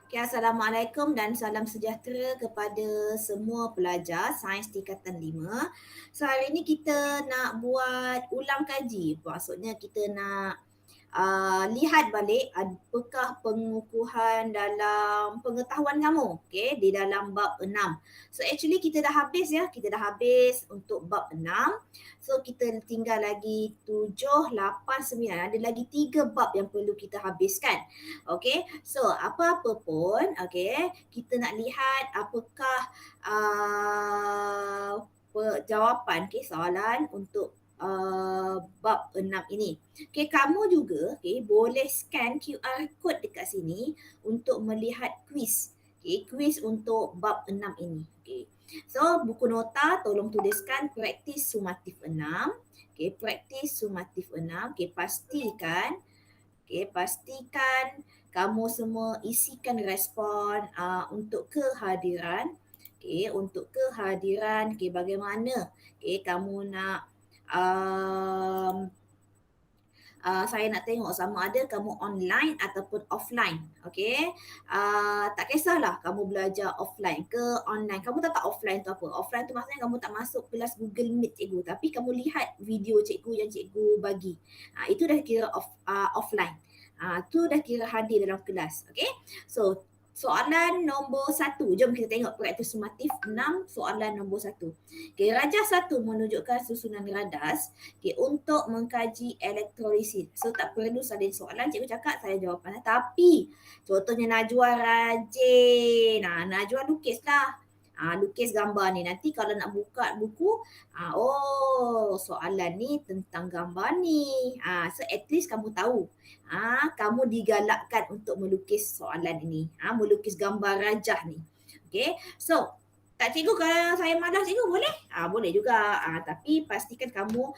Okay, Assalamualaikum dan salam sejahtera kepada semua pelajar Sains Tingkatan 5. So hari ni kita nak buat ulang kaji. Maksudnya kita nak lihat balik apakah pengukuhan dalam pengetahuan kamu, okay, di dalam bab 6. So actually kita dah habis ya, kita dah habis untuk bab 6. So kita tinggal lagi 7, 8, 9. Ada lagi 3 bab yang perlu kita habiskan. Okay, so apa-apa pun, okay, kita nak lihat apakah jawapan, okay, soalan untuk bab 6 ini. Okay, kamu juga boleh scan QR code dekat sini untuk melihat quiz. Okay, quiz untuk bab 6 ini. Okay. So, buku nota tolong tuliskan praktis sumatif 6. Okay, praktis sumatif 6. Okay, pastikan kamu semua isikan respon untuk kehadiran. Okay, untuk kehadiran, okay, bagaimana kamu nak saya nak tengok sama ada kamu online ataupun offline. Okay. Tak kisahlah kamu belajar offline ke online. Kamu tahu tak offline tu apa? Offline tu maksudnya kamu tak masuk kelas Google Meet cikgu, tapi kamu lihat video cikgu yang cikgu bagi. Itu dah kira offline. Tu dah kira hadir dalam kelas. Okay. So soalan nombor 1. Jom kita tengok praktis sumatif 6, soalan nombor 1. Okay, rajah 1 menunjukkan susunan radas untuk mengkaji elektrolisis. So tak perlu salin soalan, cikgu cakap saya jawapan. Tapi contohnya Najwa rajin. Najwa lukislah. Lukis gambar ni. Nanti kalau nak buka buku, soalan ni tentang gambar ni. So at least kamu tahu. Kamu digalakkan untuk melukis soalan ini. Melukis gambar rajah ni. Okay. So tak cikgu, kalau saya malas cikgu boleh? Boleh juga. Tapi pastikan kamu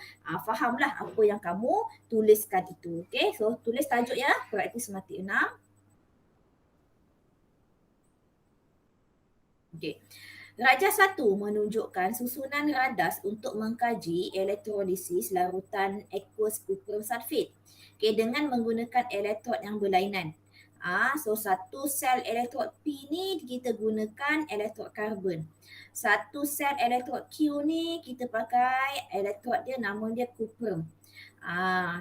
fahamlah apa yang kamu tuliskan itu. Okay. So tulis tajuk ya. Praktis sumatif 6. Okay. Rajah 1 menunjukkan susunan radas untuk mengkaji elektrolisis larutan aqueous cuprum sulfate. Okay, dengan menggunakan elektrod yang berlainan. So satu sel elektrod P ni kita gunakan elektrod karbon. Satu sel elektrod Q ni kita pakai elektrod dia, nama dia cuprum.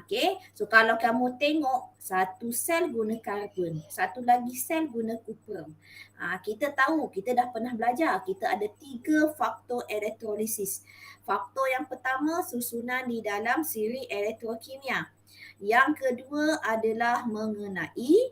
Okay. So kalau kamu tengok satu sel guna karbon, satu lagi sel guna cuprum. Kita tahu, kita dah pernah belajar, kita ada 3 faktor elektrolisis. Faktor yang pertama susunan di dalam siri elektrokimia. Yang kedua adalah mengenai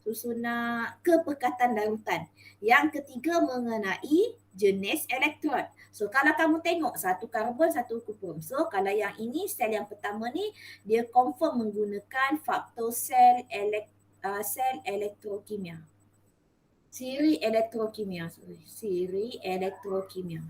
susunan kepekatan larutan. Yang ketiga mengenai jenis elektrod. So kalau kamu tengok satu karbon, satu cuprum. So kalau yang ini sel yang pertama ni dia confirm menggunakan faktor sel elektrokimia. Siri elektrokimia.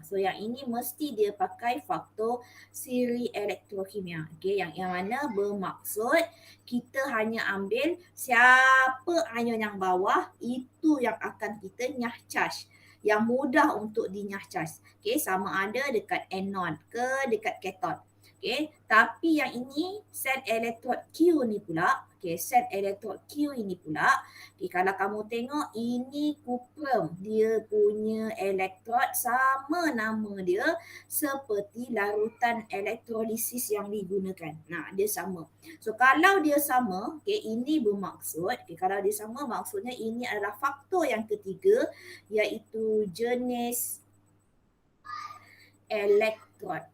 So yang ini mesti dia pakai faktor siri elektrokimia. Okay, yang mana bermaksud kita hanya ambil siapa ion yang bawah, itu yang akan kita nyah charge. Yang mudah untuk dinyah charge. Okay, sama ada dekat anode ke dekat cathode. Okay, tapi yang ini sel elektrod Q ni pula, okay, sel elektrod Q ini pula, okay, kalau kamu tengok ini cuprum, dia punya elektrod sama nama dia seperti larutan elektrolisis yang digunakan. Dia sama. So kalau dia sama, okay, ini bermaksud, okay, kalau dia sama maksudnya ini adalah faktor yang ketiga, iaitu jenis elektrod.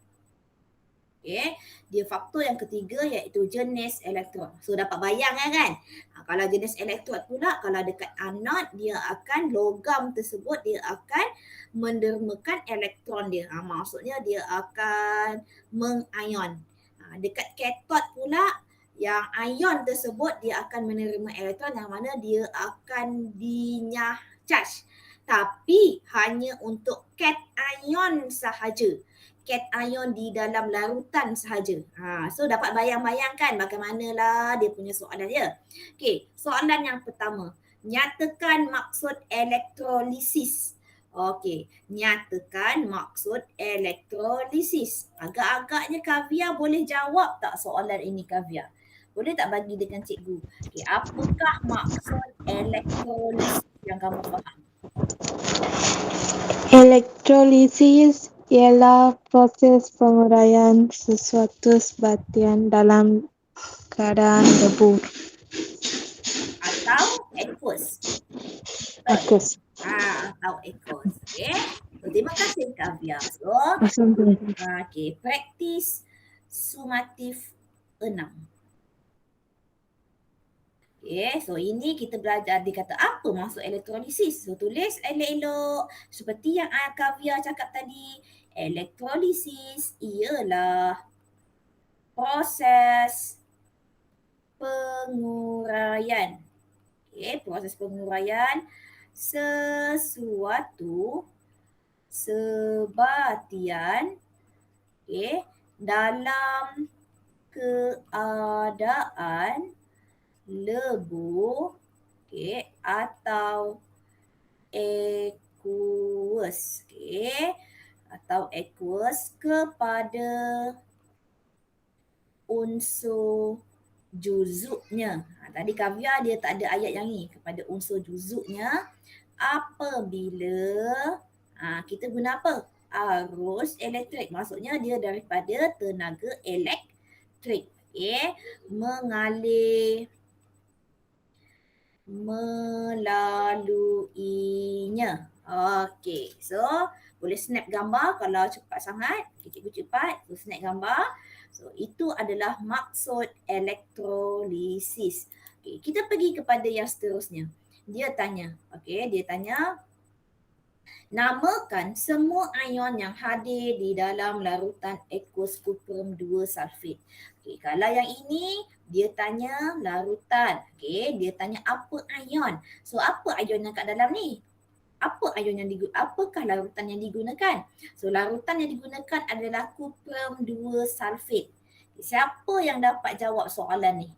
Okay. Dia faktor yang ketiga iaitu jenis elektrod. So dapat bayang kan? Kalau jenis elektrod pula, kalau dekat anode, dia akan logam tersebut, dia akan mendermakan elektron dia. Maksudnya dia akan mengion. Dekat cathode pula, yang ion tersebut dia akan menerima elektron yang mana dia akan dinyah charge. Tapi hanya untuk cation sahaja. Cation di dalam larutan sahaja. So dapat bayang-bayangkan bagaimanalah dia punya soalan dia. Okay, soalan yang pertama. Nyatakan maksud elektrolisis. Okey, nyatakan maksud elektrolisis. Agak-agaknya Kavia boleh jawab tak soalan ini, Kavia? Boleh tak bagi dengan cikgu? Okay, apakah maksud elektrolisis yang kamu faham? Elektrolisis ialah proses penguraian sesuatu sebatian dalam keadaan debu. Atau aqueous? Aqueous. Atau aqueous. Okay. So, terima kasih Kavya. So, okay, praktis sumatif 6. Okay, so ini kita belajar dia kata apa maksud elektrolisis. So tulis elok-elok seperti yang Kavya cakap tadi. Elektrolisis ialah proses penguraian. Okay, proses penguraian sesuatu sebatian dalam keadaan lebu atau aqueous atau aqueous kepada unsur juzuknya. Tadi Kavya dia tak ada ayat yang ni kepada unsur juzuknya apabila kita guna apa? Arus elektrik. Maksudnya dia daripada tenaga elektrik. Mengalir melaluinya. Okey, so boleh snap gambar kalau cepat sangat. Cikgu cepat, so snap gambar. So itu adalah maksud elektrolisis. Okay, kita pergi kepada yang seterusnya. Dia tanya, namakan semua ion yang hadir di dalam larutan aqueous cuprum 2 sulfate. Okay, kalau yang ini dia tanya larutan. Okay, dia tanya apa ion. So apa ion yang kat dalam ni? Apa ion yang digunakan? Apakah larutan yang digunakan? So larutan yang digunakan adalah cuprum 2 sulfate. Siapa yang dapat jawab soalan ni?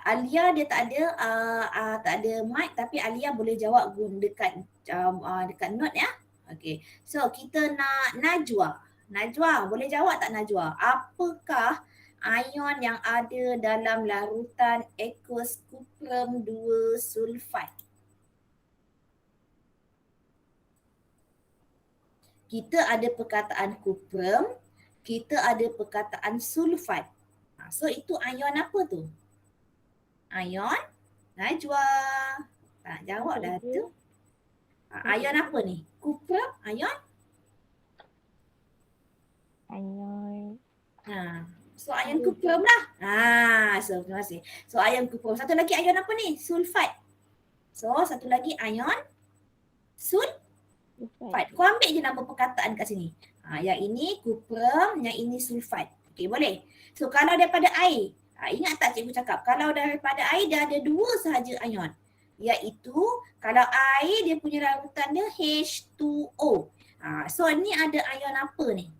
Alia dia tak ada mic tapi Alia boleh jawab dekat note ya. Okey. So kita nak Najwa. Najwa boleh jawab tak Najwa? Apakah ion yang ada dalam larutan aqueous cuprum 2 sulfate? Kita ada perkataan cuprum, kita ada perkataan sulfat. So itu ion apa tu? Ion Najwa. Tak jawab dah tu. Ion apa ni? Cuprum, ion? So ion cuprum lah. So terima kasih. So ion cuprum. Satu lagi ion apa ni? Sulfat. So satu lagi ion sulfat. Kau ambil je nama perkataan kat sini. Yang ini cuprum, yang ini sulfat. Okey, boleh. So kalau daripada air, ingat tak cikgu cakap, kalau daripada air dia ada dua sahaja ion. Iaitu kalau air dia punya larutan dia H2O. So ni ada ion apa ni?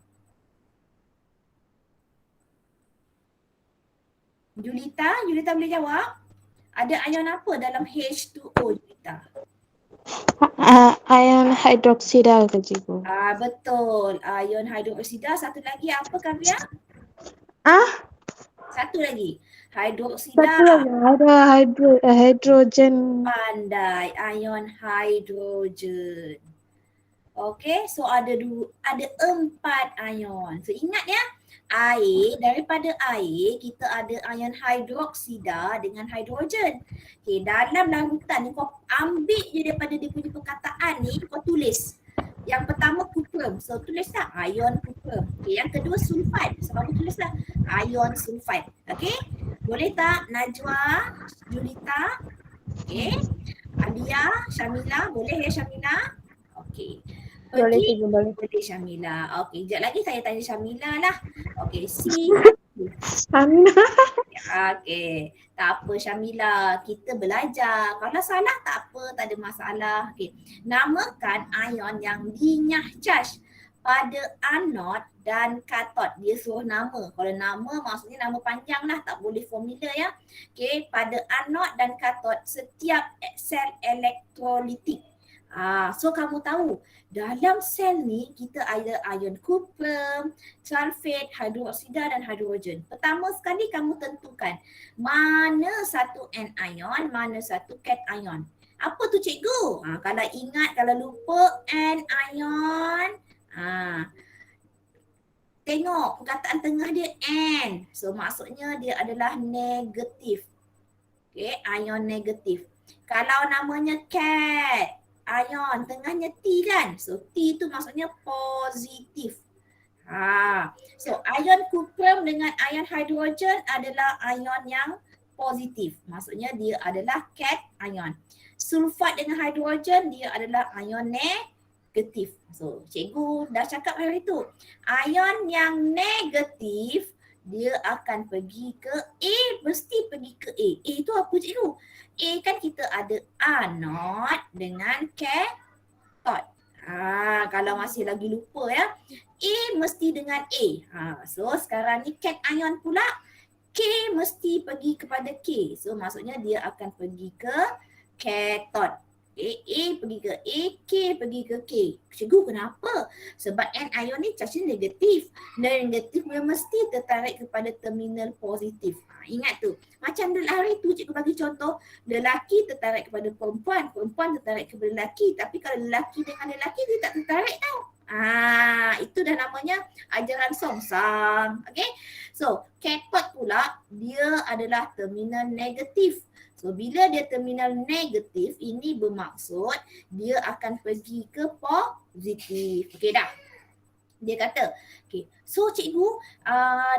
Julita boleh jawab? Ada ion apa dalam H2O Julita? Ion hidroksida ke cikgu? Betul. Ion hidroksida. Satu lagi apa Kavya? Satu lagi. Hidroksida. Satu lagi ada hidrogen. Pandai. Ion hidrogen. Okey, so ada 4 ion. So ingat ya, daripada air kita ada ion hidroksida dengan hidrogen. Okey, dalam larutan ni kau ambil je daripada dia punya perkataan ni, kau tulis. Yang pertama cuprum. So tulislah ion cuprum. Okey, yang kedua sulfat. So kamu tulislah ion sulfat. Okey? Boleh tak Najwa, Julita? Okey. Alia, Syamila, boleh ya Syamila? Okey. Boleh Syamila. Okey, sekejap lagi saya tanya Syamila lah. Okey, Syamila. Okey, tak apa Syamila, kita belajar. Kalau salah tak apa, tak ada masalah. Okey, namakan ion yang dinyah charge pada anod dan katot. Dia suruh nama. Kalau nama maksudnya nama panjang lah, tak boleh formula ya. Okey, pada anod dan katot setiap sel elektrolitik. So kamu tahu dalam sel ni kita ada ion cuprum, sulfate, hidroksida dan hidrogen. Pertama sekali kamu tentukan mana satu anion, mana satu cation. Apa tu cikgu? Kalau ingat, kalau lupa anion, tengok perkataan tengah dia N. So maksudnya dia adalah negatif. Okay, ion negatif. Kalau namanya cat, ion tengahnya T kan? So T tu maksudnya positif. So ion cuprum dengan ion hidrogen adalah ion yang positif. Maksudnya dia adalah cat ion. Sulfat dengan hidrogen dia adalah ion negatif. So cikgu dah cakap hari tu. Ion yang negatif dia akan pergi ke A, mesti pergi ke A. A tu apa cikgu? A kan kita ada anode dengan cathode. Kalau masih lagi lupa ya. A mesti dengan A. So sekarang ni cation pula. K mesti pergi kepada K. So maksudnya dia akan pergi ke cathode. A pergi ke A, K pergi ke K. Cikgu kenapa? Sebab anion ni charge-nya negatif. Negatif dia mesti tertarik kepada terminal positif. Ingat tu. Macam hari tu cikgu bagi contoh, lelaki tertarik kepada perempuan, perempuan tertarik kepada lelaki. Tapi kalau lelaki dengan lelaki dia tak tertarik tau. Itu dah namanya ajaran songsang. Okay. So cathode pula dia adalah terminal negatif. So bila dia terminal negatif, ini bermaksud dia akan pergi ke positif. Okey dah. Dia kata, okay. So cikgu,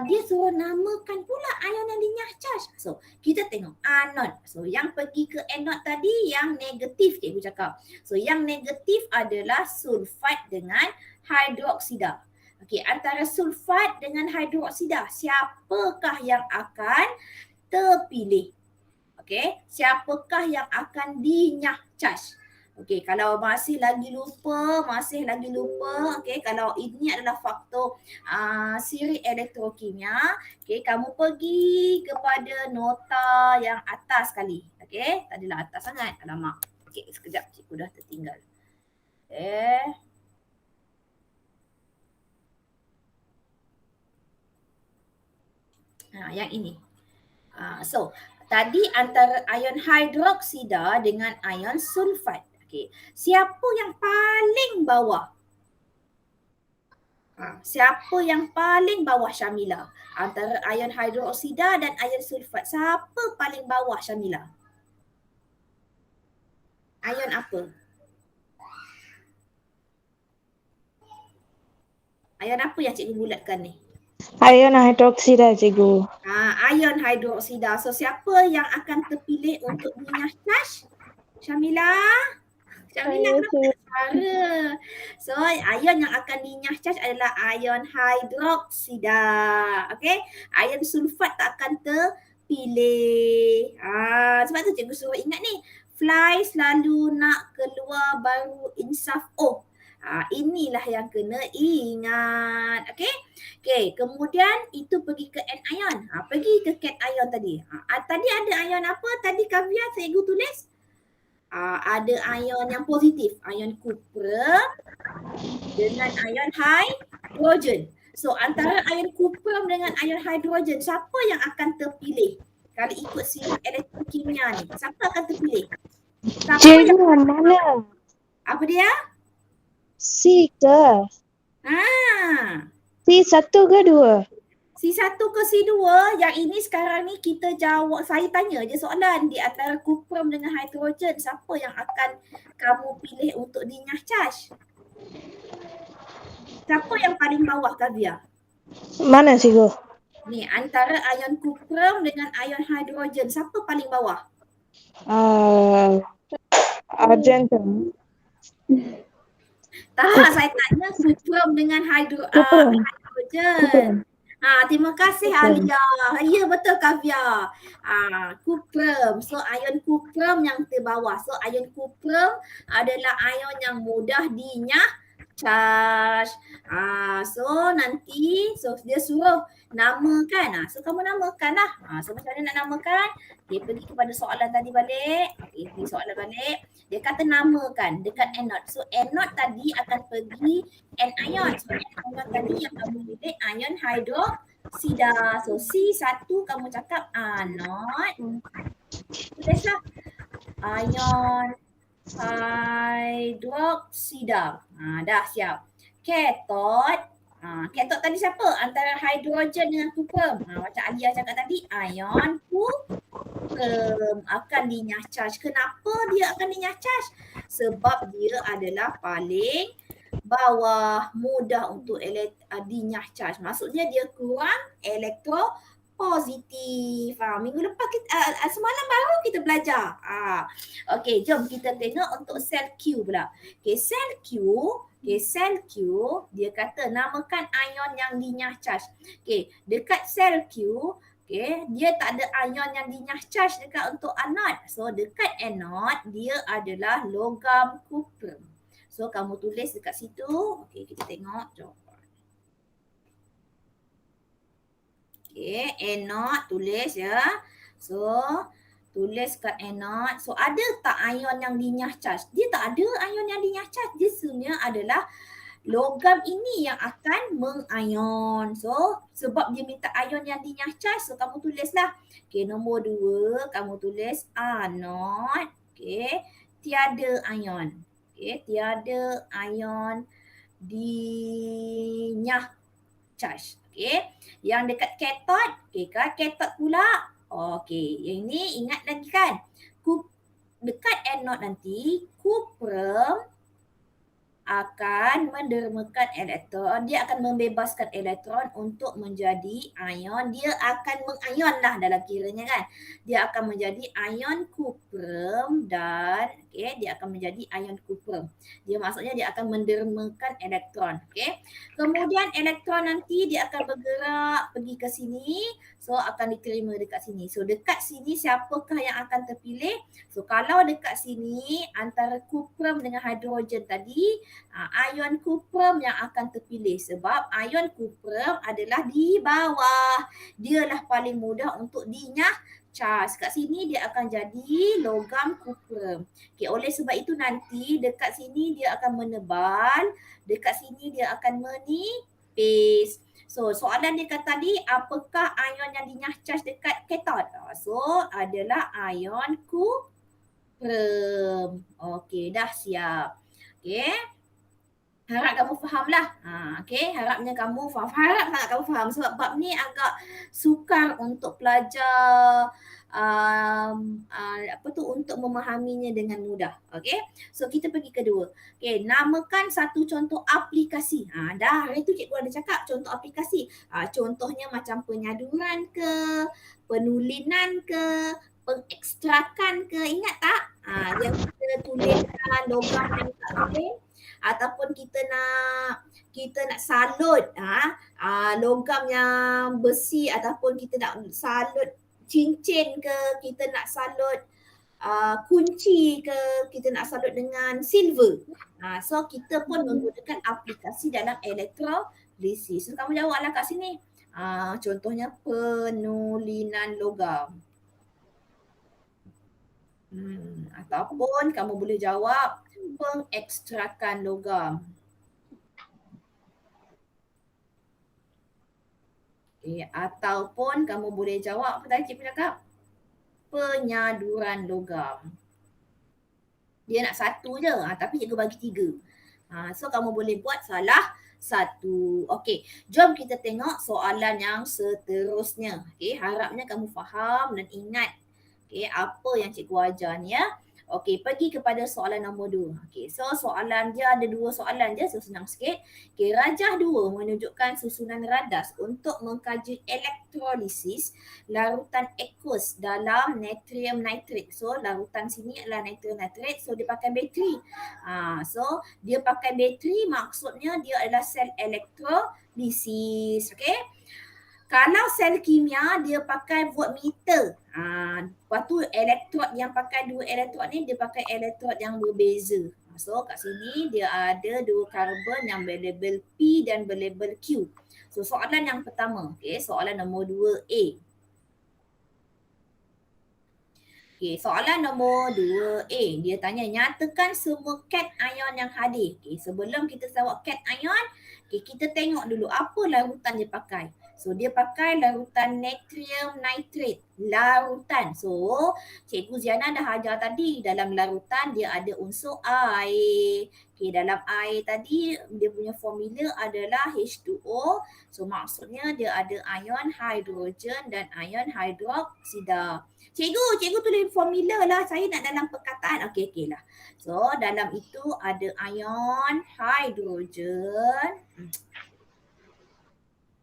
dia suruh namakan pula ion yang dinyah charge. So kita tengok anode. So yang pergi ke anode tadi yang negatif cikgu cakap. So yang negatif adalah sulfat dengan hidroksida. Okey, antara sulfat dengan hidroksida, siapakah yang akan terpilih? Okay, siapakah yang akan dinyah charge? Okay, kalau masih lagi lupa, okay, kalau ini adalah faktor siri elektrokimia, okay, kamu pergi kepada nota yang atas sekali. Okay, tadilah atas sangat, alamak. Okay, sekejap, cikgu dah tertinggal. Yang ini. So, tadi antara ion hidroksida dengan ion sulfat. Okay. Siapa yang paling bawah? Siapa yang paling bawah Syamila? Antara ion hidroksida dan ion sulfat. Siapa paling bawah Syamila? Ion apa? Ion apa yang cikgu bulatkan ni? Ion hidroksida cikgu. Ion hidroksida. So siapa yang akan terpilih untuk dinyah charge? Syamila? Syamila kenapa tak suara? So ion yang akan dinyah charge adalah ion hidroksida. Okay? Ion sulfat tak akan terpilih. Sebab tu cikgu suruh ingat ni. Fly selalu nak keluar baru insaf O. Inilah yang kena ingat. Okay? Okay, kemudian itu pergi ke anion. Pergi ke cation tadi. Tadi ada ion apa? Tadi Kavya cikgu tulis. Ada ion yang positif. Ion cuprum dengan ion hidrogen. So antara ion cuprum dengan ion hidrogen, siapa yang akan terpilih? Kalau ikut siri elektrokimia ni, siapa akan terpilih? Cikgu mana? Apa dia? C ke? C1 ke 2? C1 ke C2, yang ini sekarang ni kita jawab, saya tanya je soalan di antara cuprum dengan hidrogen, siapa yang akan kamu pilih untuk dinyah charge? Siapa yang paling bawah Kavya? Mana cikgu? Ni antara ion cuprum dengan ion hidrogen, siapa paling bawah? Argentum. Tak, saya tanya cuprum dengan hidrogen. Terima kasih Alia. Ya betul Kavya. Cuprum. So ion cuprum yang terbawah. So ion cuprum adalah ion yang mudah dinyah charge. So nanti dia suruh namakan. So kamu namakan lah. So macam mana nak namakan? Dia pergi kepada soalan tadi balik. Okay, pergi soalan balik. Dia kata namakan dekat anode. So anode tadi akan pergi anion. So anion tadi yang kamu pilih ion hydroxida. So C1 kamu cakap anode. Tulislah ion hydroxida. Dah siap. Cathode. Cathode tadi siapa? Antara hidrogen dengan cuprum. Macam Alia cakap tadi, ion cuprum akan dinyah charge. Kenapa dia akan dinyah charge? Sebab dia adalah paling bawah, mudah untuk dinyah charge. Maksudnya dia kurang elektropositif. Minggu lepas semalam baru kita belajar. Okey, jom kita tengok untuk sel Q pula. Okey, sel Q dia kata namakan ion yang dinyah charge. Okey, dekat sel Q, okey, dia tak ada ion yang dinyah charge dekat untuk anode. So dekat anode dia adalah logam cuprum. So kamu tulis dekat situ. Okey, kita tengok. Jom. Okey, anode tulis ya. So tulis kat anode. So ada tak ion yang dinyah charge? Dia tak ada ion yang dinyah charge. Dia sebenarnya adalah logam ini yang akan mengion. So sebab dia minta ion yang dinyah charge, so kamu tulislah. Okey, nombor 2 kamu tulis anode. Okey, tiada ion. Okey, tiada ion dinyah charge. Okey, yang dekat cathode, okey kan cathode pula. Okey, yang ni ingat lagi kan? Dekat anode nanti, cuprum akan mendermakan elektron, dia akan membebaskan elektron untuk menjadi ion. Dia akan mengion lah dalam kiranya kan. Dia akan menjadi ion cuprum dan dia akan menjadi ion cuprum. Dia maksudnya dia akan mendermakan elektron. Kemudian elektron nanti dia akan bergerak pergi ke sini. So akan diterima dekat sini. So dekat sini siapakah yang akan terpilih? So kalau dekat sini antara cuprum dengan hidrogen tadi, ion cuprum yang akan terpilih sebab ion cuprum adalah di bawah. Dialah paling mudah untuk dinyah charge. Kat sini dia akan jadi logam cuprum. Okey, oleh sebab itu nanti dekat sini dia akan menebal, dekat sini dia akan menipis. So soalan dia kata tadi, apakah ion yang dinyah charge dekat cathode? So adalah ion cuprum. Okey, dah siap. Okey. Harap kamu faham lah. Harapnya kamu faham. Harap sangat kamu faham sebab bab ni agak sukar untuk pelajar untuk memahaminya dengan mudah. Okey. So kita pergi kedua. Okey, namakan satu contoh aplikasi. Dah hari tu cikgu ada cakap contoh aplikasi. Contohnya macam penyaduran ke, penulinan ke, pengekstrakan ke, ingat tak? Yang kita tuliskan logam yang tak tulis. Ataupun kita nak salut logam yang besi, ataupun kita nak salut cincin ke, kita nak salut kunci ke, kita nak salut dengan silver. So kita pun menggunakan aplikasi dalam elektrolisis. So kamu jawablah kat sini. Contohnya penulinan logam. Ataupun kamu boleh jawab pengekstrakan logam. Ataupun kamu boleh jawab apa tadi cikgu cakap? Penyaduran logam. Dia nak satu je, tapi cikgu bagi 3. So kamu boleh buat salah satu. Okey, jom kita tengok soalan yang seterusnya. Harapnya kamu faham dan ingat apa yang cikgu ajar ni ya. Okey, pergi kepada soalan nombor 2. Okey, so soalan dia ada 2 soalan je, so senang sikit. Okey, rajah 2 menunjukkan susunan radas untuk mengkaji elektrolisis larutan aqueous dalam natrium nitrate. So larutan sini adalah natrium nitrate, so dia pakai bateri. So dia pakai bateri maksudnya dia adalah sel elektrolisis. Okey. Kalau sel kimia dia pakai voltmeter. Lepas tu elektrod yang pakai 2 elektrod ni dia pakai elektrod yang berbeza. So kat sini dia ada 2 karbon yang berlabel P dan berlabel Q. So soalan yang pertama, okay, soalan nombor 2A. Okay, soalan nombor 2A. Dia tanya, nyatakan semua cation ion yang hadir. Okay, sebelum kita jawab cation ion, okay, kita tengok dulu apa larutan dia pakai. So, dia pakai larutan natrium nitrate. Larutan. So, Cikgu Ziana dah ajar tadi. Dalam larutan, dia ada unsur air. Okay, dalam air tadi, dia punya formula adalah H2O. So, maksudnya dia ada ion hidrogen dan ion hidroksida. Cikgu tulis formula lah. Saya nak dalam perkataan. Okey lah. So, dalam itu ada ion hidrogen.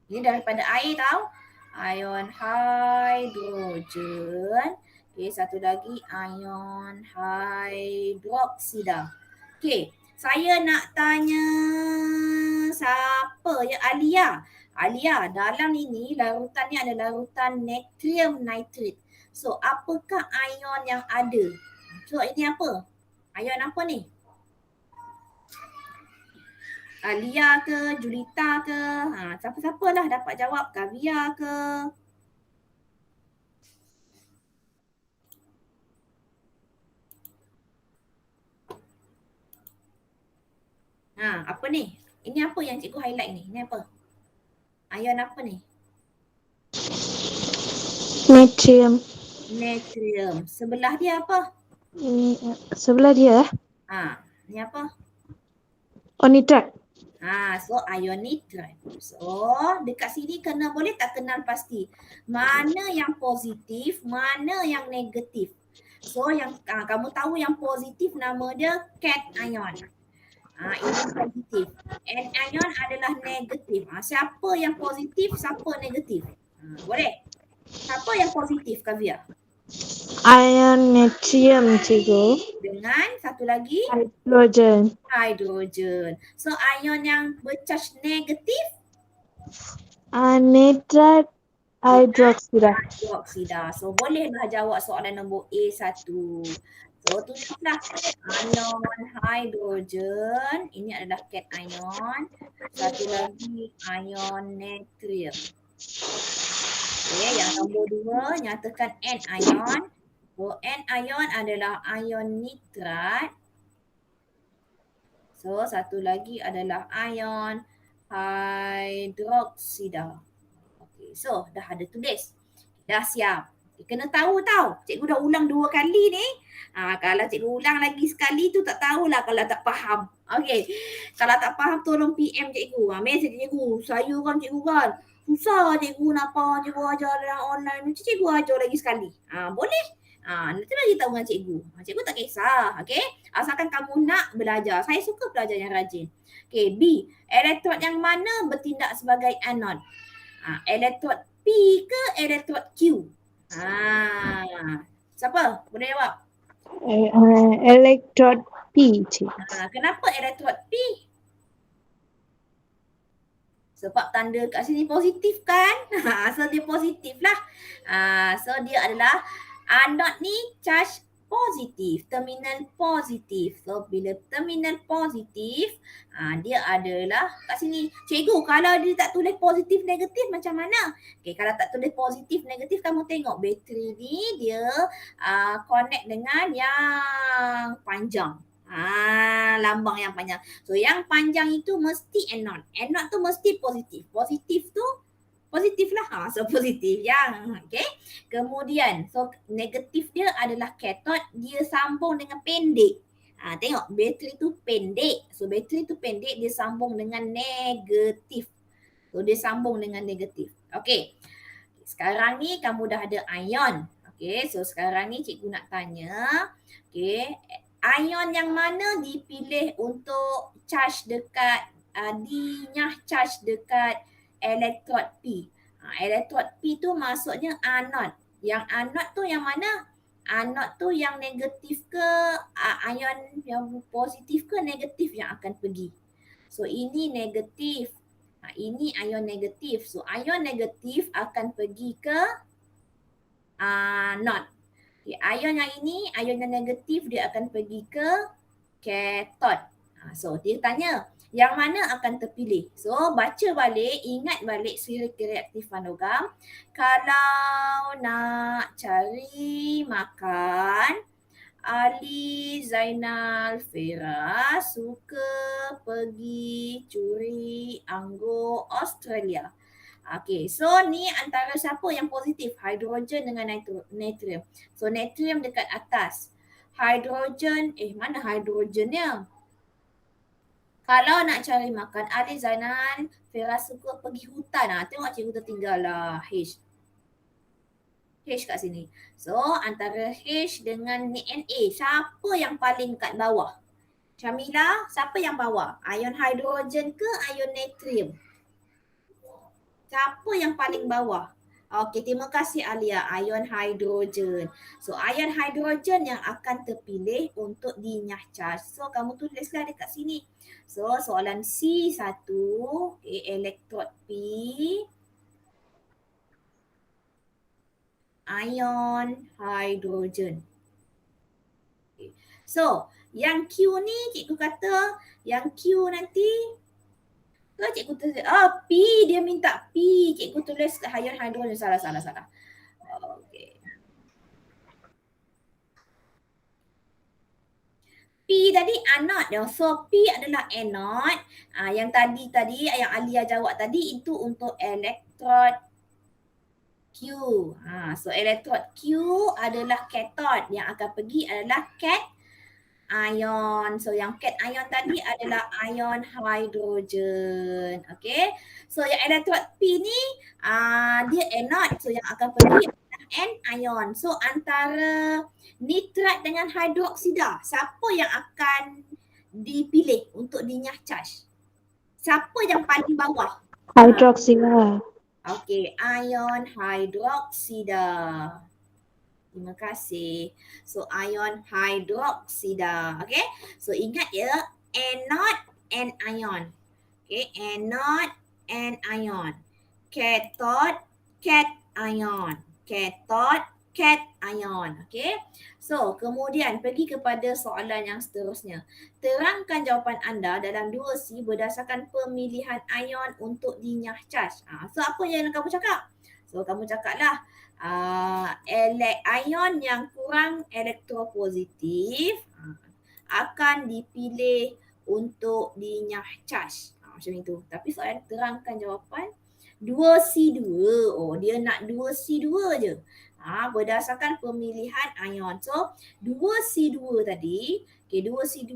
Ini daripada air tau. Ion hidrogen. Okey, satu lagi ion hidroksida. Okey, saya nak tanya siapa ya? Alia, dalam ini larutan ni ada larutan natrium nitrate. So, apakah ion yang ada? So, ini apa? Ion apa ni? Alia ke? Julita ke? Siapa-siapa lah dapat jawab. Kavia ke? Apa ni? Ini apa yang cikgu highlight ni? Ini apa? Ion apa ni? Natrium. Natrium. Sebelah dia apa? Sebelah dia Ni apa? Oh, nitrat. So ion nitrate. So dekat sini boleh tak kenal pasti mana yang positif, mana yang negatif. So yang kamu tahu yang positif nama dia cation. Ini positif. And ion adalah negatif. Siapa yang positif, siapa negatif? Boleh? Siapa yang positif, Kavia? Ion natrium, cikgu. Dengan satu lagi? Hidrogen. So ion yang bercharge negatif? Nitrat hidroksida. So bolehlah jawab soalan nombor A1. So tulislah ion hidrogen. Ini adalah cation. Satu lagi ion natrium. Okay, yang nombor 2 nyatakan N ion. So N ion adalah ion nitrat. So satu lagi adalah ion hidroksida. Okay, so dah ada tulis. Dah siap. Kena tahu tau. Cikgu dah ulang 2 kali ni. Kalau cikgu ulang lagi sekali tu tak tahulah kalau tak faham. Okay. Kalau tak faham tolong PM cikgu. Mesej cikgu. Saya kan cikgu kan. Susah cikgu nak faham cikgu ajar dalam online. Macam cikgu ajar lagi sekali. Boleh? Nanti bagi tahu dengan cikgu. Cikgu tak kisah. Okay. Asalkan kamu nak belajar. Saya suka pelajar yang rajin. Okay. B. Elektrod yang mana bertindak sebagai anode? Elektrod P ke elektrod Q? Siapa? Boleh jawab? Elektrod P, cikgu. Kenapa elektrod P? Sebab tanda kat sini positif kan? So dia positif lah. So dia adalah anode ni charge positif, terminal positif. So bila terminal positif, dia adalah kat sini. Cikgu, kalau dia tak tulis positif negatif macam mana? Okay, kalau tak tulis positif negatif, kamu tengok bateri ni dia connect dengan yang panjang. Lambang yang panjang. So yang panjang itu mesti anode. Anode tu mesti positif. Positif tu positif lah. So positif yang okay. Kemudian so negatif dia adalah cathode. Dia sambung dengan pendek. Tengok bateri tu pendek. So bateri tu pendek dia sambung dengan negatif. So dia sambung dengan negatif. Okay. Sekarang ni kamu dah ada ion. Okay. So sekarang ni cikgu nak tanya. Okay. Ion yang mana dipilih untuk charge dekat dinyah charge dekat elektrod P? Elektrod P tu maksudnya anode. Yang anode tu yang mana? Anode tu yang negatif ke ion yang positif ke negatif yang akan pergi? So ini negatif. Ini ion negatif. So ion negatif akan pergi ke anode. Okay, ion yang ini, ion yang negatif dia akan pergi ke cathode. So dia tanya yang mana akan terpilih. So baca balik, ingat balik siri kereaktifan logam. Kalau nak cari makan, Ali, Zainal, Fira suka pergi curi anggur Australia. Okay, so ni antara siapa yang positif? Hidrogen dengan natrium. So natrium dekat atas. Hidrogen, mana hidrogennya? Kalau nak cari makan, Ali, Zainal, Fira suka pergi hutan. Tengok cikgu tertinggal lah H. H kat sini. So antara H dengan Na, siapa yang paling kat bawah? Syamila, siapa yang bawah? Ion hidrogen ke ion natrium? Siapa yang paling bawah? Okey, terima kasih Alia. Ion hidrogen. So ion hidrogen yang akan terpilih untuk dinyah charge. So kamu tulislah dekat sini. So soalan C1, elektrod P, ion hidrogen. Okay. So yang Q ni cikgu kata yang Q nanti cikgu tulis, P, dia minta P. Cikgu tulis ion hidrogen. Salah. Okay. P tadi anode. So P adalah anode. Yang tadi yang Alia jawab tadi itu untuk elektrod Q. So elektrod Q adalah cathode. Yang akan pergi adalah ion. So yang ion tadi adalah ion hidrogen. Okay. So yang elektrod P ni dia anode. So yang akan pergi adalah anion. So antara nitrat dengan hidroksida, siapa yang akan dipilih untuk dinyah charge? Siapa yang paling bawah? Hidroksida. Okay, ion hidroksida. Terima kasih. So ion hidroksida. Okay. So ingat ya, anode and ion. Okay, anode and ion. Cathode, cation. Cathode, cation. Okay. So kemudian pergi kepada soalan yang seterusnya. Terangkan jawapan anda dalam 2C berdasarkan pemilihan ion untuk dinyah charge. So apa yang kamu cakap? So kamu cakaplah ion yang kurang elektropositif akan dipilih untuk dinyah charge. Macam itu. Tapi soalan terangkan jawapan 2C2. Dia nak 2C2 je. Berdasarkan pemilihan ion. So 2C2 tadi, 2C2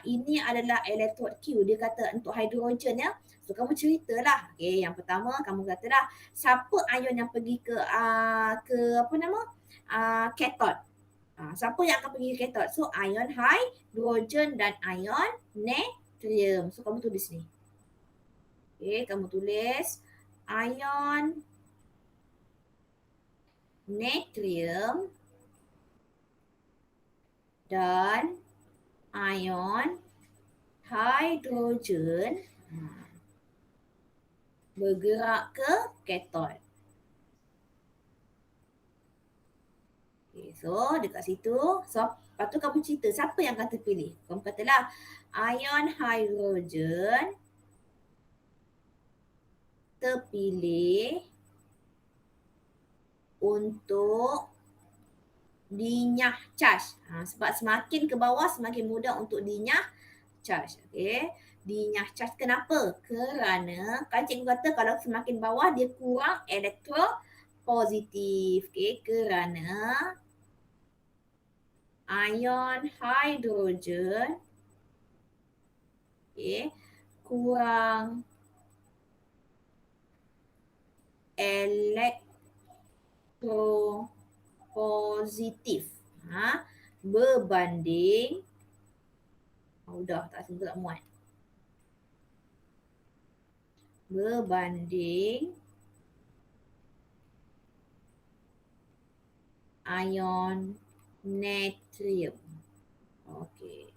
ini adalah elektrod Q. Dia kata untuk hidrogen ya. So kamu ceritalah. Yang pertama kamu katalah siapa ion yang pergi ke cathode. Siapa yang akan pergi ke cathode? So ion hidrogen dan ion natrium. So kamu tulis ni. Kamu tulis ion natrium dan ion hidrogen bergerak ke cathode. So dekat situ, lepas tu kamu cerita siapa yang akan terpilih. Kamu katalah ion hidrogen terpilih untuk dinyah charge. Sebab semakin ke bawah semakin mudah untuk dinyah charge. Dinyah charge kenapa? Kerana kan cikgu kata kalau semakin bawah dia kurang elektropositif. Kerana ion hidrogen kurang elektropositif berbanding tak muat. Berbanding ion natrium. Okey.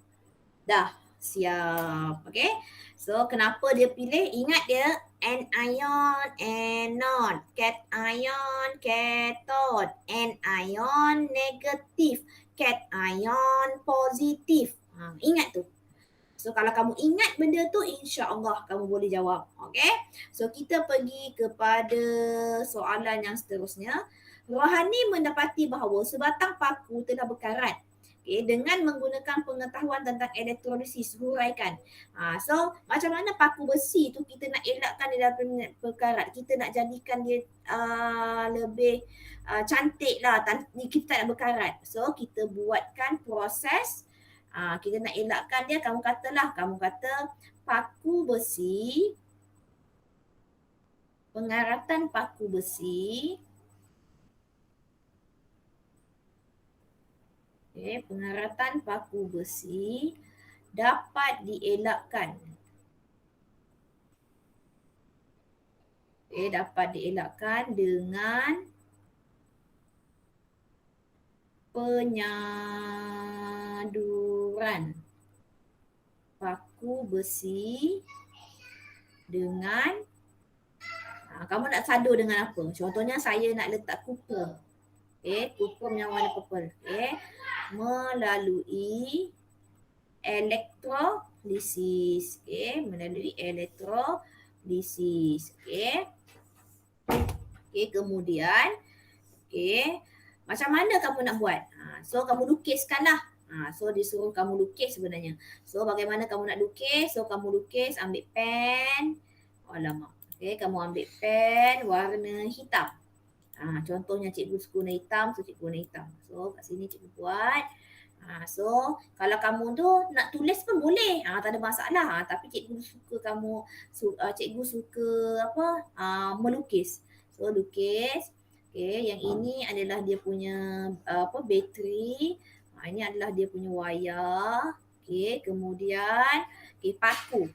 Dah siap. Okey. So kenapa dia pilih? Ingat dia anion anode, cation cathode, anion negatif, cation positif. Ingat tu. So kalau kamu ingat benda tu, insya-Allah kamu boleh jawab. Okay? So kita pergi kepada soalan yang seterusnya. Rohani mendapati bahawa sebatang paku telah berkarat. Okay, dengan menggunakan pengetahuan tentang elektrolisis, huraikan. So macam mana paku besi tu kita nak elakkan dia daripada berkarat. Kita nak jadikan dia lebih cantik lah. Kita tak nak berkarat. So kita buatkan proses. Kita nak elakkan dia, kamu kata paku besi, pengaratan paku besi, pengaratan paku besi dapat dielakkan. Dapat dielakkan dengan penyaduran paku besi dengan kamu nak sadur dengan apa? Contohnya saya nak letak kuprum. Kuprum yang warna purple. Melalui elektrolisis. Melalui elektrolisis. Kemudian macam mana kamu nak buat? So kamu lukiskan lah. So disuruh kamu lukis sebenarnya. So bagaimana kamu nak lukis? So kamu lukis, ambil pen. Alamak. Kamu ambil pen warna hitam. Contohnya cikgu suka warna hitam, so cikgu warna hitam. So kat sini cikgu buat. So kalau kamu tu nak tulis pun boleh. Tak ada masalah. Tapi cikgu suka melukis. So lukis. Yang ini adalah dia punya bateri. Ini adalah dia punya wayar. Kemudian paku.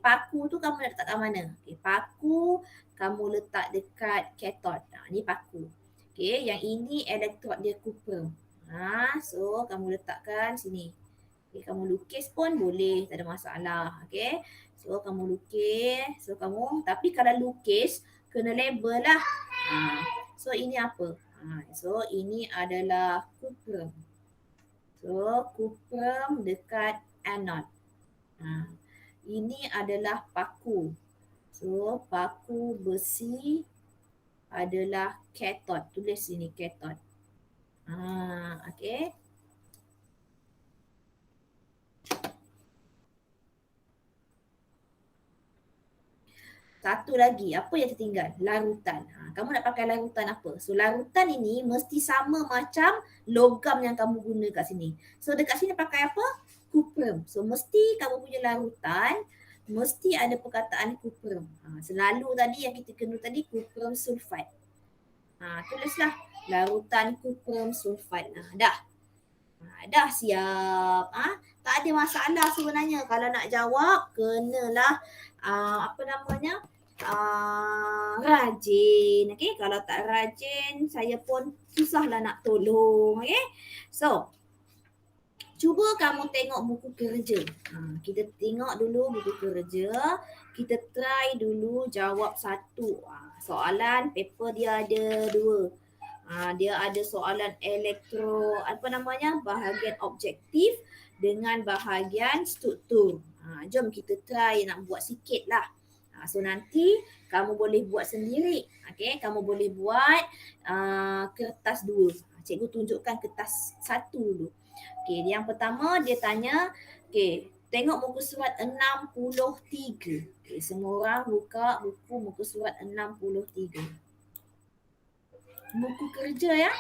Paku tu kamu nak letak kat mana? Paku kamu letak dekat kathod. Ni paku. Yang ini elektrod dia kuprum. So kamu letakkan sini. Kamu lukis pun boleh, tak ada masalah. So kamu lukis. Tapi kalau lukis kena label lah. So ini apa? So ini adalah kuprum. So kuprum dekat anode. Ini adalah paku. So paku besi adalah kathod. Tulis sini kathod. Okay. Satu lagi, apa yang tertinggal? Larutan. Kamu nak pakai larutan apa? So larutan ini mesti sama macam logam yang kamu guna kat sini. So dekat sini pakai apa? Kuprum. So mesti kamu punya larutan mesti ada perkataan kuprum. Selalu tadi yang kita kena tadi kuprum sulfat. Tulislah larutan kuprum sulfat. Dah siap. Tak ada masalah sebenarnya. Kalau nak jawab kenalah rajin. Kalau tak rajin saya pun susahlah nak tolong. So cuba kamu tengok buku kerja. Kita tengok dulu buku kerja. Kita try dulu jawab satu. Soalan paper dia ada dua. Dia ada soalan bahagian objektif dengan bahagian struktur. Jom kita try nak buat sikit lah. So nanti kamu boleh buat sendiri. Kamu boleh buat kertas dua. Cikgu tunjukkan kertas satu dulu. Yang pertama dia tanya, tengok muka surat 63. Semua orang buka buku muka surat 63. Buku kerja ya.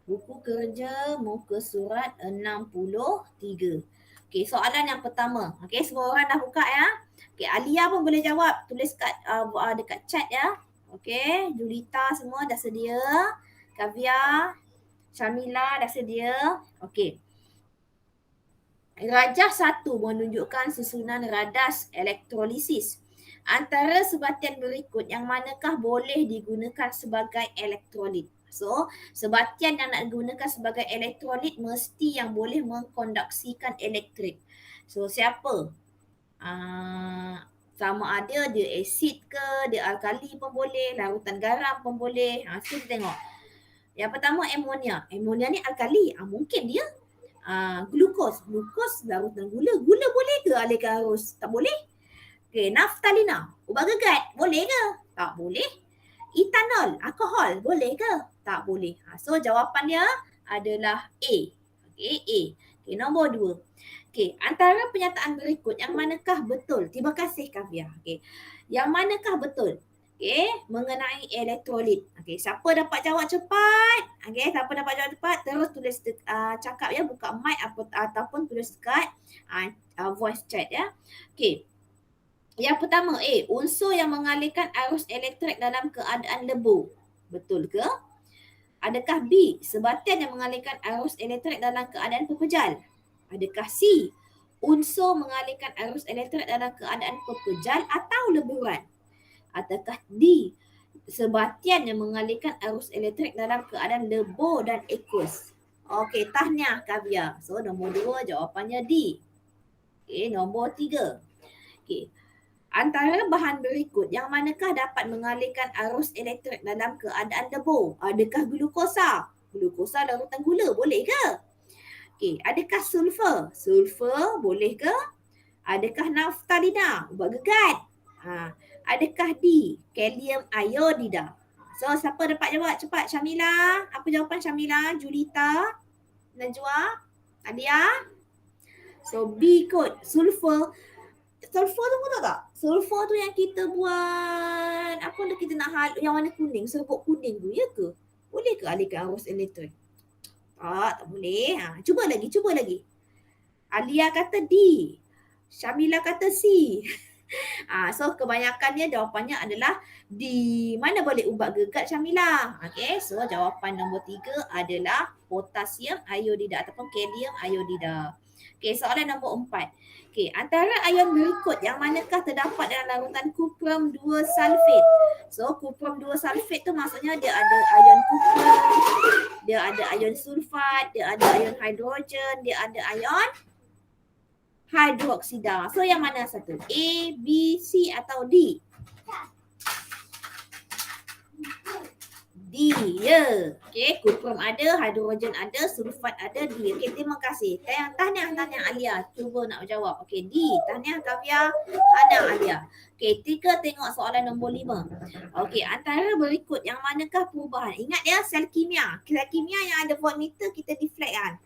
Buku kerja muka surat 63. Soalan yang pertama. Semua orang dah buka ya. Alia pun boleh jawab. Tulis kat dekat chat ya. Julita semua dah sedia. Kavia, Syamila dah sedia. Rajah 1 menunjukkan susunan radas elektrolisis. Antara sebatian berikut yang manakah boleh digunakan sebagai elektrolit? So, sebatian yang nak digunakan sebagai elektrolit mesti yang boleh mengkonduksikan elektrik. So, siapa? Sama ada dia asid ke, dia alkali pun boleh, larutan garam pun boleh. So kita tengok. Yang pertama amonia. Amonia ni alkali. Mungkin dia glukos. Glukos larutan gula. Gula boleh ke alihkan arus? Tak boleh. Okay, naftalina. Ubat gegat. Boleh ke? Tak boleh. Etanol, alkohol. Boleh ke? Tak boleh. So jawapan dia adalah A. Okay, A. Okay, nombor 2. Okay, antara penyataan berikut yang manakah betul? Terima kasih Kavya. Okay, yang manakah betul? Okay, mengenai elektrolit. Okay, siapa dapat jawab cepat? Okay, siapa dapat jawab cepat? Terus tulis cakap ya, buka mic ataupun tulis dekat voice chat ya. Okay, yang pertama A, unsur yang mengalirkan arus elektrik dalam keadaan lebu. Betul ke? Adakah B, sebatian yang mengalirkan arus elektrik dalam keadaan pepejal? Adakah C, unsur mengalirkan arus elektrik dalam keadaan pepejal atau leburan? Ataukah D, sebatian yang mengalirkan arus elektrik dalam keadaan lebur dan ekus? Okey, tahniah Kavya. So nombor 2 jawapannya D. Okey, nombor 3. Okey. Antara bahan berikut yang manakah dapat mengalirkan arus elektrik dalam keadaan lebur? Adakah glukosa? Glukosa larutan gula, boleh ke? Okey, adakah sulfur? Sulfur boleh ke? Adakah naftalina? Ubat gegat. Adakah D, kalium iodida? So siapa dapat jawab cepat? Syamila. Apa jawapan Syamila? Julita? Najwa? Alia? So B kot, sulfur. Sulfur tu pun tahu tak? Sulfur tu yang kita buat apa tu, kita nak yang warna kuning, serbuk kuning tu, ya ke? Boleh ke alihkan arus elektrik? Tak boleh. Cuba lagi. Alia kata D. Syamila kata C. So kebanyakannya jawapannya adalah D. Mana boleh ubat gegat Syamila? Okay, so jawapan nombor 3 adalah potasium iodida ataupun kalium iodida. Okay, soalan nombor 4. Okay, antara ion berikut yang manakah terdapat dalam larutan kuprum 2 sulfat? So kuprum 2 sulfat tu maksudnya dia ada ion kuprum, dia ada ion sulfat, dia ada ion hidrogen, dia ada ion hidroksida. So yang mana satu? A, B, C atau D? D, ya. Okay, kuprum ada, hidrogen ada, sulfat ada, D. Okay, terima kasih. Tahniah Alia. Cuba nak jawab. Okay, D. Tahniah Kavya. Tahniah Alia. Okay, kita tengok soalan nombor 5. Okay, antara berikut yang manakah perubahan? Ingat ya, sel kimia. Sel kimia yang ada voltmeter kita deflect kan.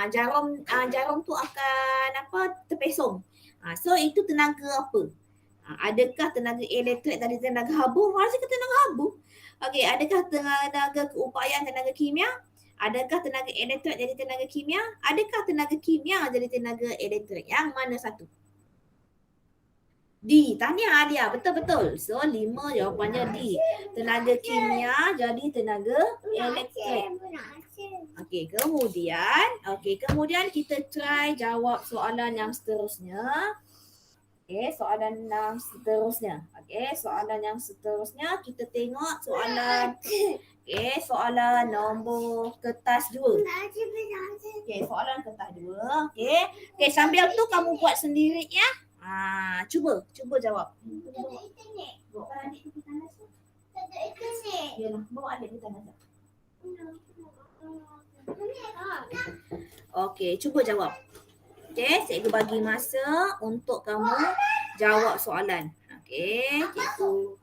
Jarum tu akan terpesong. So itu tenaga apa? Adakah tenaga elektrik dari tenaga habu? Harusnya ke tenaga habu. Okey, adakah tenaga keupayaan tenaga kimia? Adakah tenaga elektrik jadi tenaga kimia? Adakah tenaga kimia jadi tenaga elektrik? Yang mana satu? D. Tahniah Alia. Betul-betul. So 5 jawapannya D. Tenaga kimia jadi tenaga elektrik. Okey, kemudian kita try jawab soalan yang seterusnya. Soalan yang seterusnya kita tengok soalan. Soalan nombor kertas 2. Soalan kertas 2. Sambil tu kamu buat sendiri ya. Cuba jawab. Bawa adik pergi tandas tu. Yalah, bawa adik pergi tandas. Okey, cuba jawab. Cikgu bagi masa untuk kamu jawab soalan. Cikgu.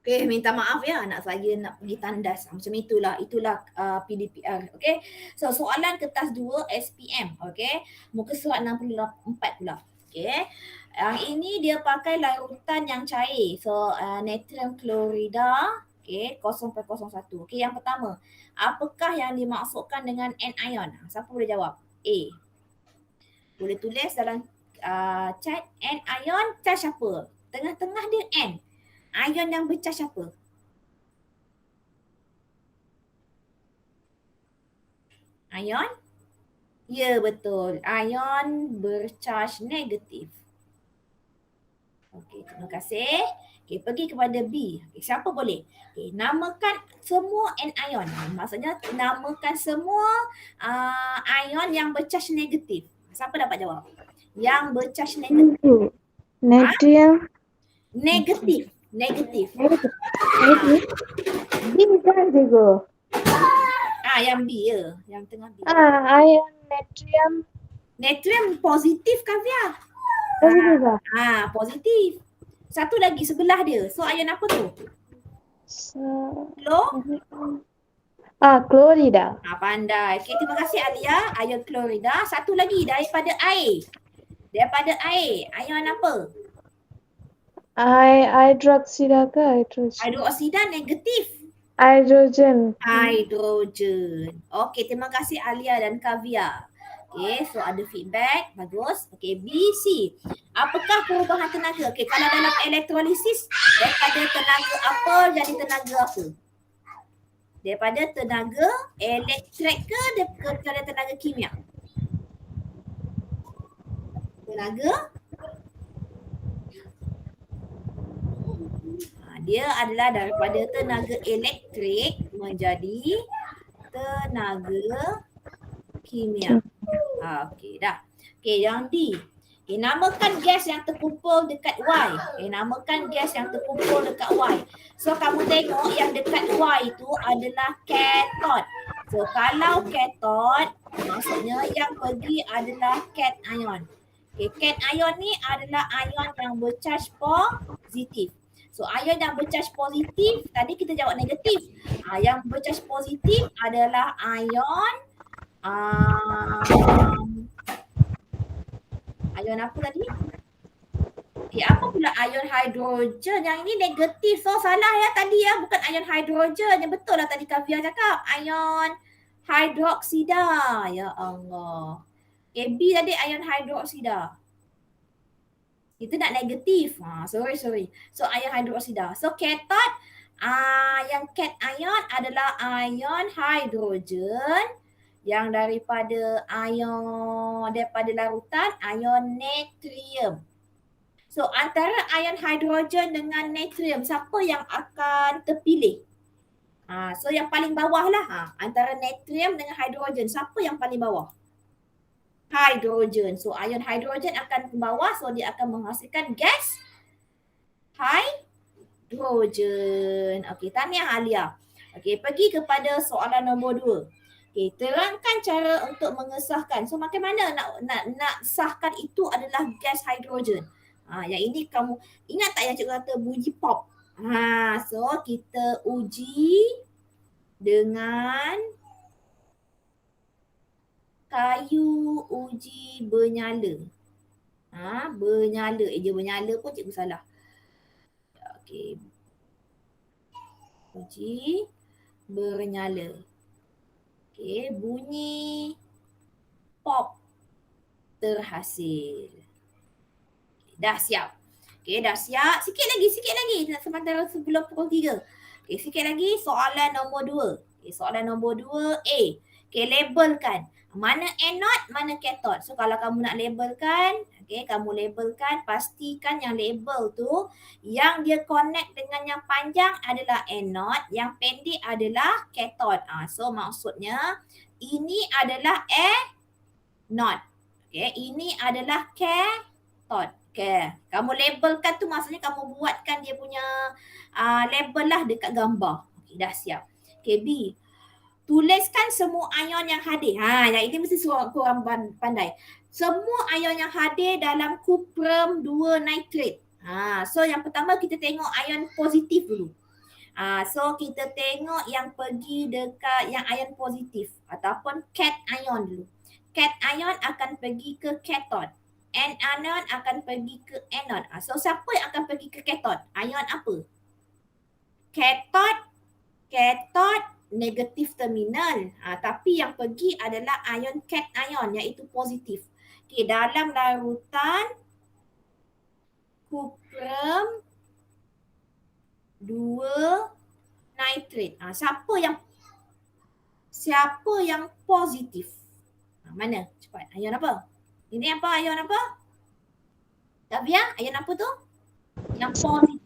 Okay, minta maaf ya anak saya nak pergi tandas. Macam itulah PDPR. Okay. So soalan kertas 2 SPM. Okay. Muka surat 64 pula. Okay. Yang ini dia pakai larutan yang cair. So natrium klorida. Okay. 0.01. Okay. Yang pertama. Apakah yang dimaksudkan dengan anion? Siapa boleh jawab? A. Boleh tulis dalam chat anion charge apa? Tengah-tengah dia N. Ion yang bercharge apa? Ion? Ya, betul. Ion bercharge negatif. Okey, terima kasih. Okey, pergi kepada B. Okay, siapa boleh? Okey, namakan semua anion. Maksudnya namakan semua ion yang bercharge negatif. Siapa dapat jawab? Yang bercharge negatif. Natrium. Negatif. Negatif. Negatif. B kan cikgu? Yang B ya. Yang tengah B. Ion natrium. Natrium positif Kavya. Positif lah. Positif. Satu lagi sebelah dia. So ion apa tu? Klorida. Pandai. Okay, terima kasih Alia. Ion klorida. Satu lagi daripada air. Daripada air. Ion apa? Hidroksida ke hidrogen? Hidroksida negatif. Hidrogen. Hidrogen. Okay, terima kasih Alia dan Kavya. Okay, so ada feedback. Bagus. Okay, B, C. Apakah perubahan tenaga? Okay, kalau dalam elektrolisis, daripada tenaga apa jadi tenaga apa? Daripada tenaga elektrik ke daripada tenaga kimia? Tenaga? Dia adalah daripada tenaga elektrik menjadi tenaga kimia. Okey, dah. Okey, yang D. Okay, namakan gas yang terkumpul dekat Y. Okay, namakan gas yang terkumpul dekat Y. So, kamu tengok yang dekat Y itu adalah cathode. So, kalau cathode, maksudnya yang pergi adalah cation. Okay, cation ni adalah ion yang bercharge positif. So, ion yang bercharge positif, tadi kita jawab negatif. Yang bercharge positif adalah ion ion apa tadi? Apa pula ion hidrogen? Yang ini negatif. So salah ya tadi ya. Bukan ion hidrogen. Yang betul lah tadi Kavya cakap. Ion hidroksida. Ya Allah. B tadi ion hidroksida. Itu nak negatif. Sorry. So ion hidroksida. So cathode. Yang cation adalah ion hidrogen. Yang daripada larutan ion natrium. So antara ion hidrogen dengan natrium, siapa yang akan terpilih? So yang paling bawah lah. Antara natrium dengan hidrogen, siapa yang paling bawah? Hidrogen. So ion hidrogen akan ke bawah, so dia akan menghasilkan gas hidrogen. Okey, tahniah Alia. Okey, pergi kepada soalan nombor 2. Okay, terangkan cara untuk mengesahkan. So macam mana nak sahkan itu adalah gas hidrogen. Yang ini kamu ingat tak yang cikgu kata uji pop? So kita uji dengan kayu uji bernyala. Bernyala. Dia bernyala pun cikgu salah. Okey. Uji bernyala. Okay, bunyi pop terhasil. Dah siap. Okay, dah siap. Sikit lagi. Sementara sebelum pukul 3. Okay, sikit lagi soalan nombor 2. Okay, soalan nombor 2 A. Okay, labelkan. Mana anode, mana cathode. So, kalau kamu nak labelkan, okay, kamu labelkan, pastikan yang label tu, yang dia connect dengan yang panjang adalah anode, yang pendek adalah cathode. So, maksudnya, ini adalah anode. Okay, ini adalah cathode. Okay, kamu labelkan tu maksudnya kamu buatkan dia punya label lah dekat gambar. Okay, dah siap. Okay, B. Tuliskan semua ion yang hadir. Yang ini mesti korang pandai. Semua ion yang hadir dalam kuprum 2 nitrate. So yang pertama kita tengok ion positif dulu. So kita tengok yang pergi dekat yang ion positif ataupun cation dulu. Cation akan pergi ke cathode. Anion akan pergi ke anode. So siapa yang akan pergi ke cathode? Ion apa? Cathode negatif terminal. Tapi yang pergi adalah ion cation iaitu positif. Okay, dalam larutan kuprum 2 nitrate. Siapa yang positif? Mana? Cepat. Ion apa? Ini apa? Ion apa? Tavia, ion apa tu? Yang positif.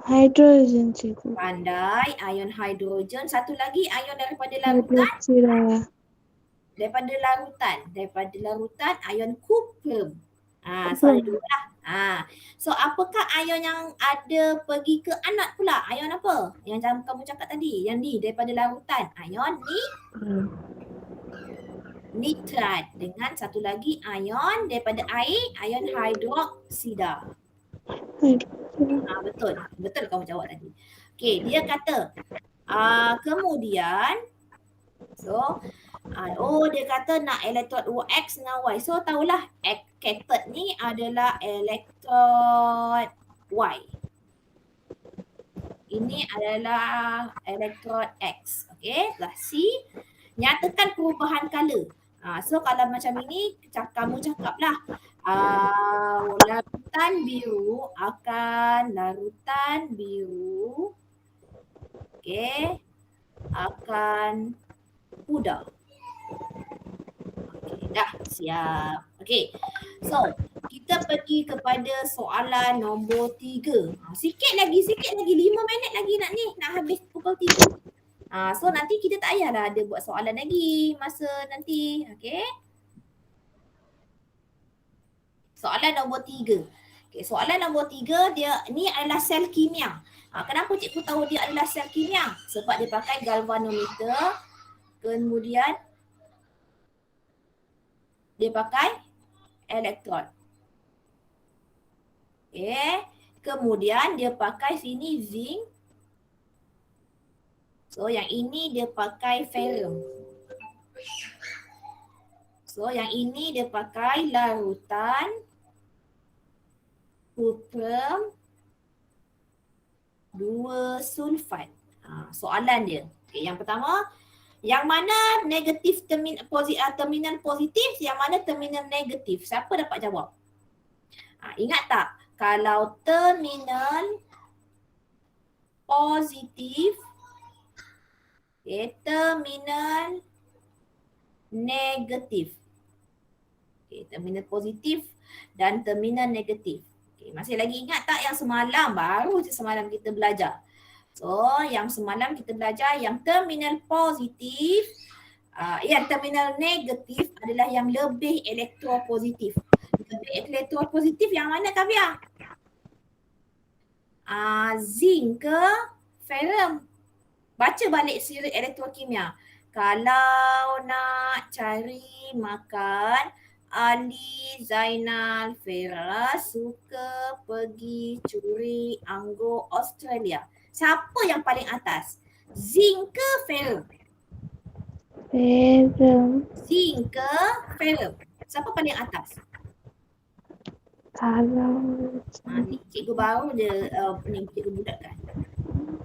Hydrogen, cikgu. Pandai. Ion hidrogen. Satu lagi ion daripada larutan. Hydroxyl. Daripada larutan ion kuprum. Soalan dua lah. So apakah ion yang ada pergi ke anod pula? Ion apa? Yang kamu cakap tadi. Yang ni daripada larutan. Ion nitrat. Dengan satu lagi ion daripada air. Ion hidroksida. Betul. Betul kamu jawab tadi. Okay, dia kata kemudian dia kata nak elektrod X dengan Y. So tahulah cathode ni adalah elektrod Y. Ini adalah elektrod X. Okay, kelas C. Nyatakan perubahan color. So kalau macam ini kamu cakaplah larutan biru akan pudar. Okay, dah siap. Okay, so kita pergi kepada soalan nombor 3. Sikit lagi 5 minit lagi nak habis pukul 3. So nanti kita tak payahlah ada buat soalan lagi masa nanti. Okay. Soalan nombor 3. Okay, soalan nombor 3 dia ni adalah sel kimia. Kenapa cikgu tahu dia adalah sel kimia? Sebab dia pakai galvanometer. Kemudian dia pakai elektrod. Okay. Kemudian dia pakai sini zinc. So yang ini dia pakai ferrum. So yang ini dia pakai larutan kuprum 2 sulfat. Soalan dia. Okay, yang pertama, yang mana negatif terminal positif, yang mana terminal negatif? Siapa dapat jawab? Ingat tak? Kalau terminal positif, terminal negatif. Terminal positif dan terminal negatif. Masih lagi ingat tak yang semalam? Baru je semalam kita belajar. So yang semalam kita belajar yang terminal positif, yang terminal negatif adalah yang lebih elektropositif. Lebih elektropositif yang mana Kavia? Zinc ke ferrum? Baca balik siri elektrokimia. Kalau nak cari makan, Ali Zainal Feras suka pergi curi anggur Australia. Siapa yang paling atas? Zinc ke ferrum? Ferrum. Zinc ke ferrum? Siapa paling atas? Kalau Ni cikgu baru dia cikgu budakkan.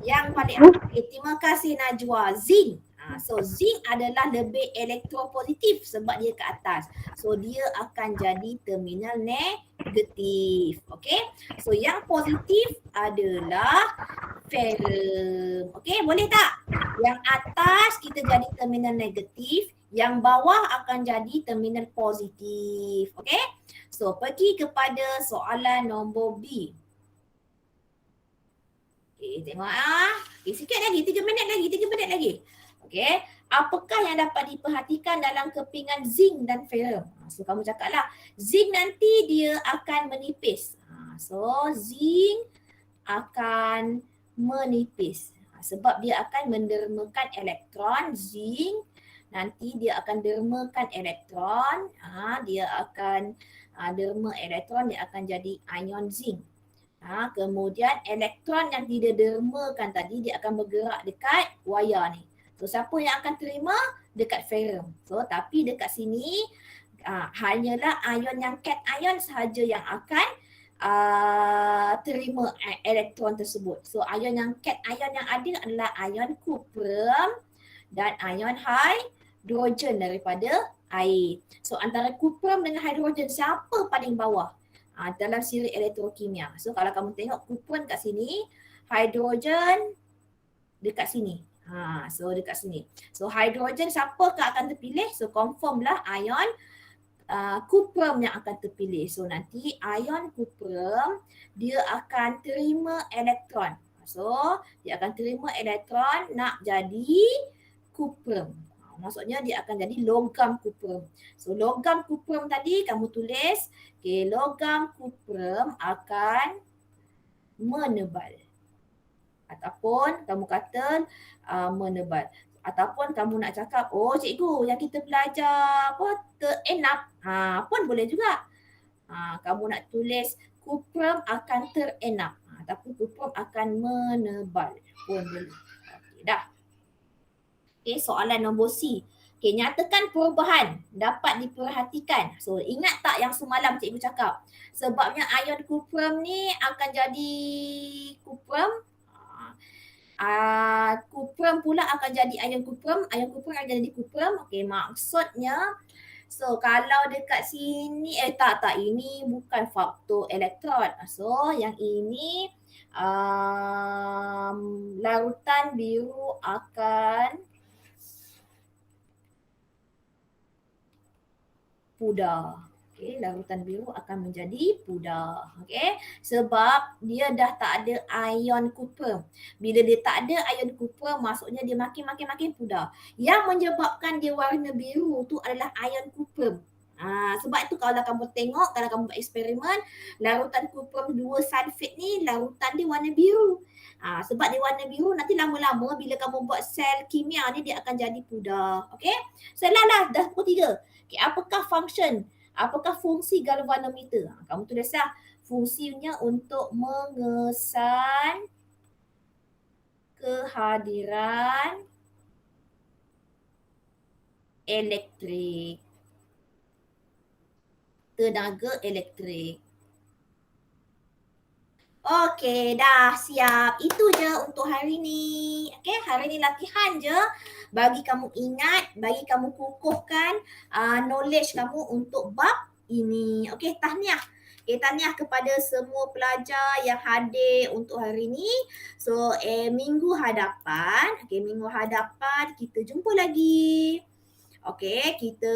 Yang paling atas. Terima kasih Najwa. Zinc. So zinc adalah lebih elektropositif sebab dia ke atas. So dia akan jadi terminal negatif. Okay. So yang positif adalah ferrum. Okay, boleh tak? Yang atas kita jadi terminal negatif. Yang bawah akan jadi terminal positif. Okay. So pergi kepada soalan nombor B. Okay, tengok okay, sikit lagi, 3 minit lagi. Okay, apakah yang dapat diperhatikan dalam kepingan zinc dan ferrum? So kamu cakaplah, zinc nanti dia akan menipis. So zinc akan menipis sebab dia akan mendermakan elektron. Zinc nanti dia akan dermakan elektron. Dia akan derma elektron, dia akan jadi ion zinc. Kemudian elektron yang didermakan tadi dia akan bergerak dekat wayar ni. So siapa yang akan terima? Dekat ferrum. So tapi dekat sini hanyalah ion yang cation sahaja yang akan terima elektron tersebut. So ion yang cation yang ada adalah ion cuprum dan ion hidrogen daripada air. So antara cuprum dengan hidrogen siapa paling bawah? Dalam siri elektrokimia. So kalau kamu tengok cuprum kat sini, hidrogen dekat sini. So dekat sini. So hidrogen siapakah akan terpilih? So confirm lah ion cuprum yang akan terpilih. So nanti ion cuprum dia akan terima elektron. So dia akan terima elektron nak jadi cuprum. Maksudnya dia akan jadi logam cuprum. So logam cuprum tadi kamu tulis, logam cuprum akan menebal. Ataupun kamu kata menebal. Ataupun kamu nak cakap, oh cikgu yang kita belajar terenap, pun boleh juga. Kamu nak tulis cuprum akan terenap, ataupun cuprum akan menebal pun boleh. Okey dah. Soalan nombor C. Nyatakan perubahan dapat diperhatikan. So ingat tak yang semalam cikgu cakap? Sebabnya ion cuprum ni akan jadi cuprum. Cuprum pula akan jadi ion cuprum akan jadi cuprum. Okey, maksudnya so kalau dekat sini ini bukan faktor elektron. So yang ini larutan biru akan pudar. Okey, larutan biru akan menjadi pudar. Okey, sebab dia dah tak ada ion cuprum. Bila dia tak ada ion cuprum, maksudnya dia makin pudar. Yang menyebabkan dia warna biru tu adalah ion cuprum. Sebab itu kalau kamu tengok, kalau kamu buat eksperimen, larutan cuprum 2 sulfate ni larutan dia warna biru. Sebab dia warna biru, nanti lama-lama bila kamu buat sel kimia ni dia akan jadi pudar. Okey, dah pukul 3. Okay, apakah fungsi galvanometer? Kamu tulislah fungsinya untuk mengesan kehadiran elektrik, tenaga elektrik. Okey, dah siap. Itu je untuk hari ni. Okey, hari ni latihan je. Bagi kamu ingat, bagi kamu kukuhkan knowledge kamu untuk bab ini. Okey, tahniah. Tahniah kepada semua pelajar yang hadir untuk hari ni. So, minggu hadapan kita jumpa lagi. Okey, kita